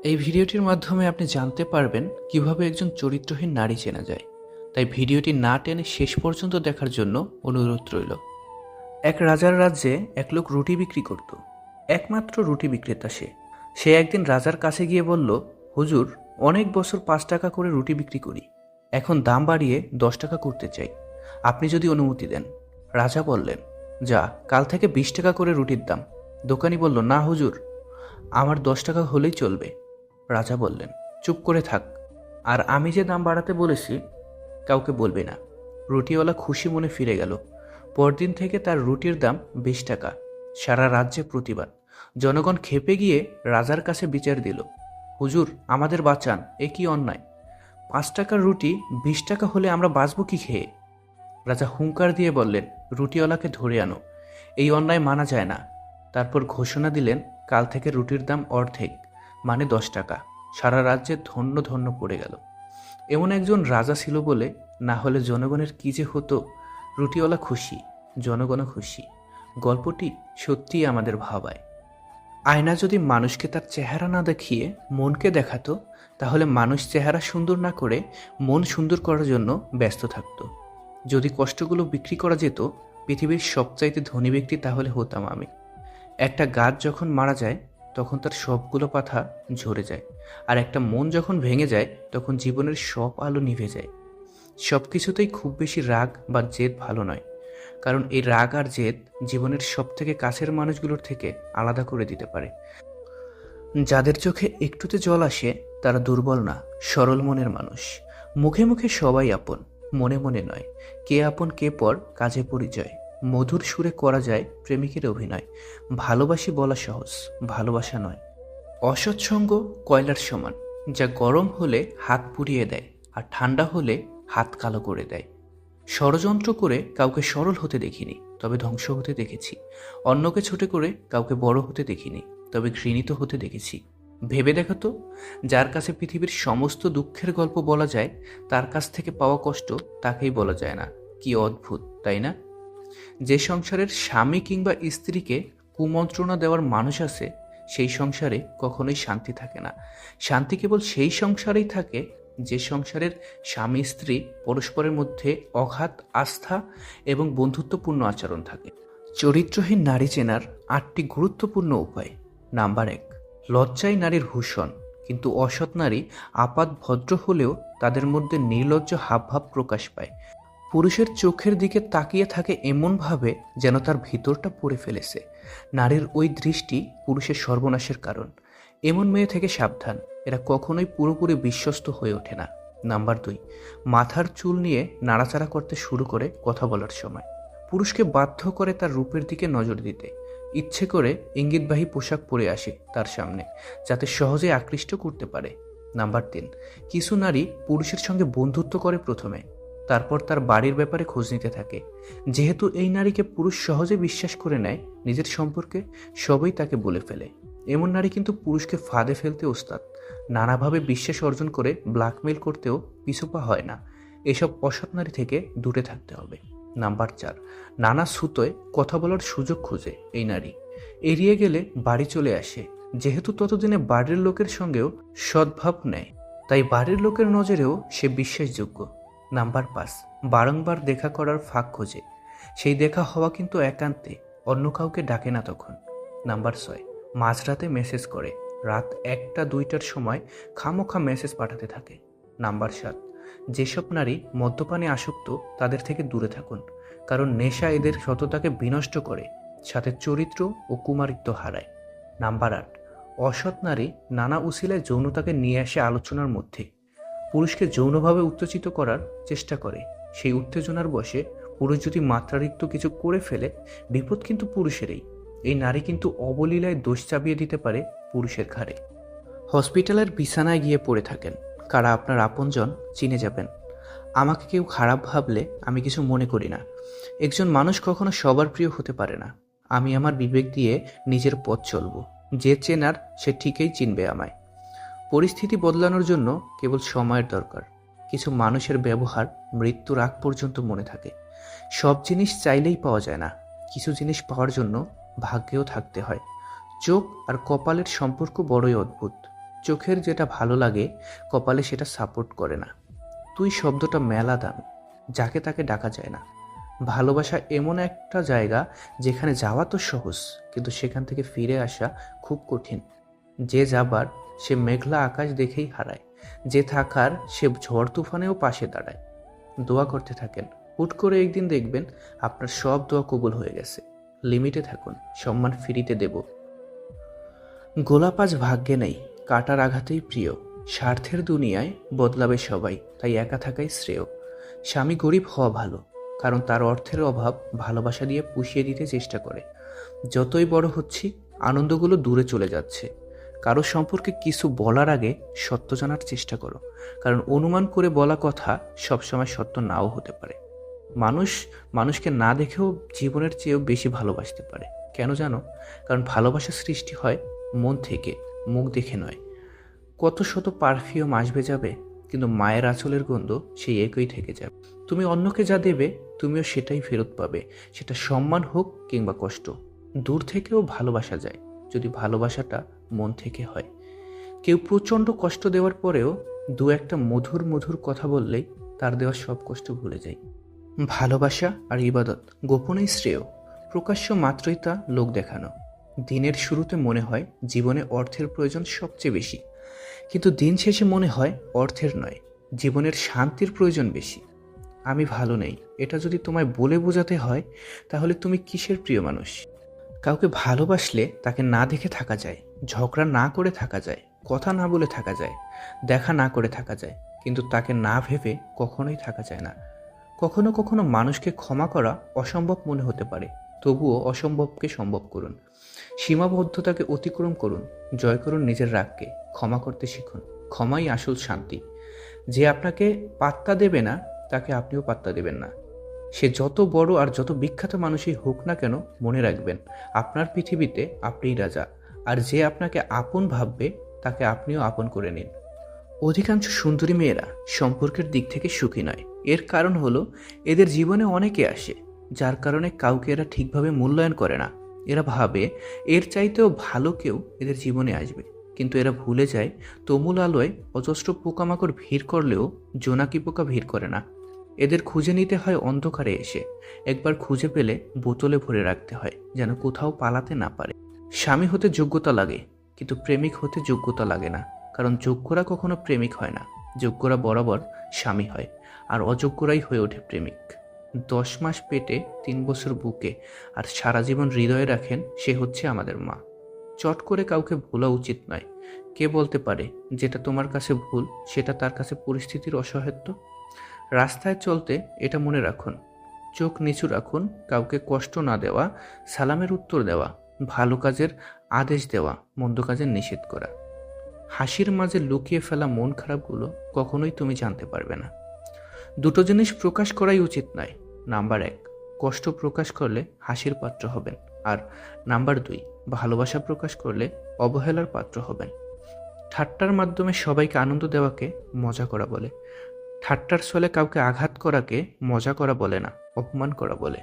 এই ভিডিওটির মাধ্যমে আপনি জানতে পারবেন কিভাবে একজন চরিত্রহীন নারী চেনা যায়। তাই ভিডিওটি না টেনে শেষ পর্যন্ত দেখার জন্য অনুরোধ রইল। এক রাজার রাজ্যে এক লোক রুটি বিক্রি করত। একমাত্র রুটি বিক্রেতা সে একদিন রাজার কাছে গিয়ে বলল, হুজুর, অনেক বছর 5 টাকা করে রুটি বিক্রি করি, এখন দাম বাড়িয়ে 10 টাকা করতে চাই, আপনি যদি অনুমতি দেন। রাজা বললেন, যা, কাল থেকে 20 টাকা করে রুটির দাম। দোকানি বলল, না হুজুর, আমার 10 টাকা হলেই চলবে। রাজা বললেন, চুপ করে থাক, আর আমি যে দাম বাড়াতে বলেছি কাউকে বলবে না। রুটিওয়ালা খুশি মনে ফিরে গেল। পরদিন থেকে তার রুটির দাম 20 টাকা। সারা রাজ্যে প্রতিবাদ। জনগণ ক্ষেপে গিয়ে রাজার কাছে বিচার দিল, হুজুর, আমাদের বাঁচান, এ কি অন্যায়! 5 টাকার রুটি 20 টাকা হলে আমরা বাঁচব কি খেয়ে? রাজা হুঙ্কার দিয়ে বললেন, রুটিওয়ালাকে ধরে আনো, এই অন্যায় মানা যায় না। তারপর ঘোষণা দিলেন, কাল থেকে রুটির দাম অর্ধেক, মানে 10 টাকা। সারা রাজ্যে ধন্য ধন্য পড়ে গেল। এমন একজন রাজা ছিল বলে, না হলে জনগণের কি যে হতো। রুটিওয়ালা খুশি, জনগণও খুশি। গল্পটি সত্যিই আমাদের ভাবায়। আয়না যদি মানুষকে তার চেহারা না দেখিয়ে মনকে দেখাতো, তাহলে মানুষ চেহারা সুন্দর না করে মন সুন্দর করার জন্য ব্যস্ত থাকতো। যদি কষ্টগুলো বিক্রি করা যেত, পৃথিবীর সবচাইতে ধনী ব্যক্তি তাহলে হতাম আমি। একটা গাছ যখন মারা যায়, তখন তার সবগুলো পাতা ঝরে যায়, আর একটা মন যখন ভেঙে যায়, তখন জীবনের সব আলো নিভে যায়। সব কিছুতেই খুব বেশি রাগ বা জেদ ভালো নয়, কারণ এই রাগ আর জেদ জীবনের সব থেকে কাছের মানুষগুলোর থেকে আলাদা করে দিতে পারে। যাদের চোখে একটুতে জল আসে, তারা দুর্বল না, সরল মনের মানুষ। মুখে মুখে সবাই আপন, মনে মনে নয়। কে আপন কে পর, কাজে পরিচয়। মধুর সুরে করা যায় প্রেমিকের অভিনয়। ভালোবাসি বলা সহজ, ভালোবাসা নয়। অসৎসঙ্গ কয়লার সমান, যা গরম হলে হাত পুড়িয়ে দেয়, আর ঠান্ডা হলে হাত কালো করে দেয়। ষড়যন্ত্র করে কাউকে সরল হতে দেখিনি, তবে ধ্বংস হতে দেখেছি। অন্যকে ছোট করে কাউকে বড় হতে দেখিনি, তবে ঘৃণিত হতে দেখেছি। ভেবে দেখো তো, যার কাছে পৃথিবীর সমস্ত দুঃখের গল্প বলা যায়, তার কাছ থেকে পাওয়া কষ্ট তাকেই বলা যায় না। কি অদ্ভুত, তাই না? যে সংসারের স্বামী কিংবা স্ত্রীকে কুমন্ত্রণা দেওয়ার মানুষ আছে, সেই সংসারে কখনোই শান্তি থাকে না। শান্তি কেবল সেই সংসারেই থাকে যে সংসারের স্বামী স্ত্রী পরস্পরের মধ্যে অগাধ আস্থা এবং বন্ধুত্বপূর্ণ আচরণ থাকে। চরিত্রহীন নারী চেনার 8টি গুরুত্বপূর্ণ উপায়। নাম্বার 1, লজ্জাই নারীর ভূষণ, কিন্তু অসৎ নারী আপাত ভদ্র হলেও তাদের মধ্যে নির্লজ্জ হাবভাব প্রকাশ পায়। পুরুষের চোখের দিকে তাকিয়ে থাকে এমনভাবে যেন তার ভিতরটা পড়ে ফেলেছে। নারীর ওই দৃষ্টি পুরুষের সর্বনাশের কারণ। এমন মেয়ে থেকে সাবধান, এরা কখনোই পুরোপুরি বিশ্বস্ত হয়ে ওঠে না। নাম্বার 2, মাথার চুল নিয়ে নাড়াচাড়া করতে শুরু করে কথা বলার সময়। পুরুষকে বাধ্য করে তার রূপের দিকে নজর দিতে। ইচ্ছে করে ইঙ্গিতবাহী পোশাক পরে আসে তার সামনে, যাতে সহজে আকৃষ্ট করতে পারে। নাম্বার 3, কিছু নারী পুরুষের সঙ্গে বন্ধুত্ব করে প্রথমে, তারপর তার বাড়ির ব্যাপারে খোঁজ নিতে থাকে। যেহেতু এই নারীকে পুরুষ সহজে বিশ্বাস করে নেয়, নিজের সম্পর্কে সবই তাকে বলে ফেলে। এমন নারী কিন্তু পুরুষকে ফাঁদে ফেলতে ওস্তাদ। নানাভাবে বিশ্বাস অর্জন করে ব্ল্যাকমেইল করতেও পিছুপা হয় না। এসব অসৎ নারী থেকে দূরে থাকতে হবে। নাম্বার 4, নানা ছুতোয় কথা বলার সুযোগ খোঁজে এই নারী। এড়িয়ে গেলে বাড়ি চলে আসে, যেহেতু ততদিনে বাড়ির লোকের সঙ্গেও সদ্ভাব নেয়, তাই বাড়ির লোকের নজরেও সে বিশ্বাসযোগ্য। নাম্বার 5, বারংবার দেখা করার ফাঁক খোঁজে। সেই দেখা হওয়া কিন্তু একান্তে, অন্য কাউকে ডাকে না তখন। নাম্বার 6, মাঝরাতে মেসেজ করে, রাত 1টা 2টার সময় খামোখা মেসেজ পাঠাতে থাকে। নাম্বার 7, যেসব নারী মদ্যপানে আসক্ত তাদের থেকে দূরে থাকুন, কারণ নেশা এদের সততাকে বিনষ্ট করে, সাথে চরিত্র ও কুমারিত্ব হারায়। নাম্বার 8, অসৎ নারী নানা উছিলায় যৌনতাকে নিয়ে আসে আলোচনার মধ্যে। পুরুষকে যৌনভাবে উত্তেজিত করার চেষ্টা করে। সেই উত্তেজনার বশে পুরুষ যদি মাত্রাতিরিক্ত কিছু করে ফেলে, বিপদ কিন্তু পুরুষেরই। এই নারী কিন্তু অবলীলায় দোষ চাপিয়ে দিতে পারে পুরুষের ঘাড়ে। হসপিটালের বিছানায় গিয়ে পড়ে থাকেন, কারা আপনার আপনজন চিনে যাবেন। আমাকে কেউ খারাপ ভাবলে আমি কিছু মনে করি না। একজন মানুষ কখনো সবার প্রিয় হতে পারে না। আমি আমার বিবেক দিয়ে নিজের পথ চলব। যে চেনার সে ঠিকই চিনবে আমায়। পরিস্থিতি বদলানোর জন্য কেবল সময়ের দরকার। কিছু মানুষের ব্যবহার মৃত্যুর আগ পর্যন্ত মনে থাকে। সব জিনিস চাইলেই পাওয়া যায় না, কিছু জিনিস পাওয়ার জন্য ভাগ্যেও থাকতে হয়। চোখ আর কপালের সম্পর্ক বড়ই অদ্ভুত। চোখের যেটা ভালো লাগে কপালে সেটা সাপোর্ট করে না। তুই শব্দটা মেলা দামি, যাকে তাকে ডাকা যায় না। ভালোবাসা এমন একটা জায়গা যেখানে যাওয়া তো সহজ, কিন্তু সেখান থেকে ফিরে আসা খুব কঠিন। যে যাবার সে মেঘলা আকাশ দেখেই হারায়, যে থাকার সে ঝড় তুফানেও পাশে দাঁড়ায়। দোয়া করতে থাকেন, হুট করে একদিন দেখবেন আপনার সব দোয়া কবুল হয়ে গেছে। লিমিটে থাকুন, সম্মান ফিরিতে দেব। গোলাপ আজ ভাগ্যে নেই, কাটার আঘাতেই প্রিয়। স্বার্থের দুনিয়ায় বদলাবে সবাই, তাই একা থাকাই শ্রেয়। স্বামী গরিব হওয়া ভালো, কারণ তার অর্থের অভাব ভালোবাসা দিয়ে পুষিয়ে দিতে চেষ্টা করে। যতই বড় হচ্ছি, আনন্দগুলো দূরে চলে যাচ্ছে। কারো সম্পর্কে কিছু বলার আগে সত্য জানার চেষ্টা করো, কারণ অনুমান করে বলা কথা সবসময় সত্য নাও হতে পারে। মানুষ মানুষকে না দেখেও জীবনের চেয়েও বেশি ভালোবাসতে পারে। কেন জানো? কারণ ভালোবাসা সৃষ্টি হয় মন থেকে, মুখ দেখে নয়। কত শত পারফিউম আসবে যাবে, কিন্তু মায়ের আঁচলের গন্ধ সেই একই থেকে যাবে। তুমি অন্যকে যা দেবে, তুমিও সেটাই ফেরত পাবে, সেটা সম্মান হোক কিংবা কষ্ট। দূর থেকেও ভালোবাসা যায়, যদি ভালোবাসাটা মন থেকে হয়। কেউ প্রচণ্ড কষ্ট দেওয়ার পরেও দু একটা মধুর মধুর কথা বললেই তার দেওয়া সব কষ্ট ভুলে যায়। ভালোবাসা আর ইবাদত গোপনেই শ্রেয়, প্রকাশ্য মাত্রই তা লোক দেখানো। দিনের শুরুতে মনে হয় জীবনে অর্থের প্রয়োজন সবচেয়ে বেশি, কিন্তু দিন শেষে মনে হয় অর্থের নয়, জীবনের শান্তির প্রয়োজন বেশি। আমি ভালো নেই, এটা যদি তোমায় বলে বোঝাতে হয়, তাহলে তুমি কিসের প্রিয় মানুষ? কাউকে ভালোবাসলে তাকে না দেখে থাকা যায়, ঝগড়া না করে থাকা যায়, কথা না বলে থাকা যায়, দেখা না করে থাকা যায়, কিন্তু তাকে না ভেবে কখনোই থাকা যায় না। কখনো কখনো মানুষকে ক্ষমা করা অসম্ভব মনে হতে পারে, তবুও অসম্ভবকে সম্ভব করুন। সীমাবদ্ধতাকে অতিক্রম করুন, জয় করুন নিজের রাগকে, ক্ষমা করতে শিখুন। ক্ষমাই আসল শান্তি। যে আপনাকে পাত্তা দেবে না, তাকে আপনিও পাত্তা দেবেন না। সে যত বড় আর যত বিখ্যাত মানুষই হোক না কেন, মনে রাখবেন আপনার পৃথিবীতে আপনিই রাজা। আর যে আপনাকে আপন ভাববে, তাকে আপনিও আপন করে নিন। অধিকাংশ সুন্দরী মেয়েরা সম্পর্কের দিক থেকে সুখী নয়। এর কারণ হলো এদের জীবনে অনেকে আসে, যার কারণে কাউকে এরা ঠিকভাবে মূল্যায়ন করে না। এরা ভাবে এর চাইতেও ভালো কেউ এদের জীবনে আসবে, কিন্তু এরা ভুলে যায় তমুল আলোয় অজস্র পোকামাকড় ভিড় করলেও জোনাকি পোকা ভিড় করে না। এদের খুঁজে নিতে হয় অন্ধকারে এসে, একবার খুঁজে পেলে বোতলে ভরে রাখতে হয়, যেন কোথাও পালাতে না পারে। স্বামী হতে যোগ্যতা লাগে, কিন্তু প্রেমিক হতে যোগ্যতা লাগে না। কারণ যোগ্যরা কখনো প্রেমিক হয় না, যোগ্যরা বরাবর স্বামী হয়, আর অযোগ্যরাই হয়ে ওঠে প্রেমিক। 10 মাস পেটে, 3 বছর বুকে, আর সারা জীবন হৃদয়ে রাখেন, সে হচ্ছে আমাদের মা। চট করে কাউকে ভোলা উচিত নয়। কে বলতে পারে যেটা তোমার কাছে ভুল, সেটা তার কাছে পরিস্থিতির অসহায়ত্ব। রাস্তায় চলতে এটা মনে রাখুন, চোখ নিচু রাখুন, কাউকে কষ্ট না দেওয়া, সালামের উত্তর দেওয়া, ভালো কাজের আদেশ দেওয়া, মন্দ কাজের নিষেধ করা। হাসির মাঝে লুকিয়ে ফেলা মন খারাপগুলো কখনোই তুমি জানতে পারবে না। দুটো জিনিস প্রকাশ করাই উচিত নয়। নাম্বার 1, কষ্ট প্রকাশ করলে হাসির পাত্র হবেন। আর নাম্বার 2, ভালোবাসা প্রকাশ করলে অবহেলার পাত্র হবেন। ঠাট্টার মাধ্যমে সবাইকে আনন্দ দেওয়াকে মজা করা বলে। ঠাট্টার ছলে কাউকে আঘাত করাকে মজা করা বলে না, অপমান করা বলে।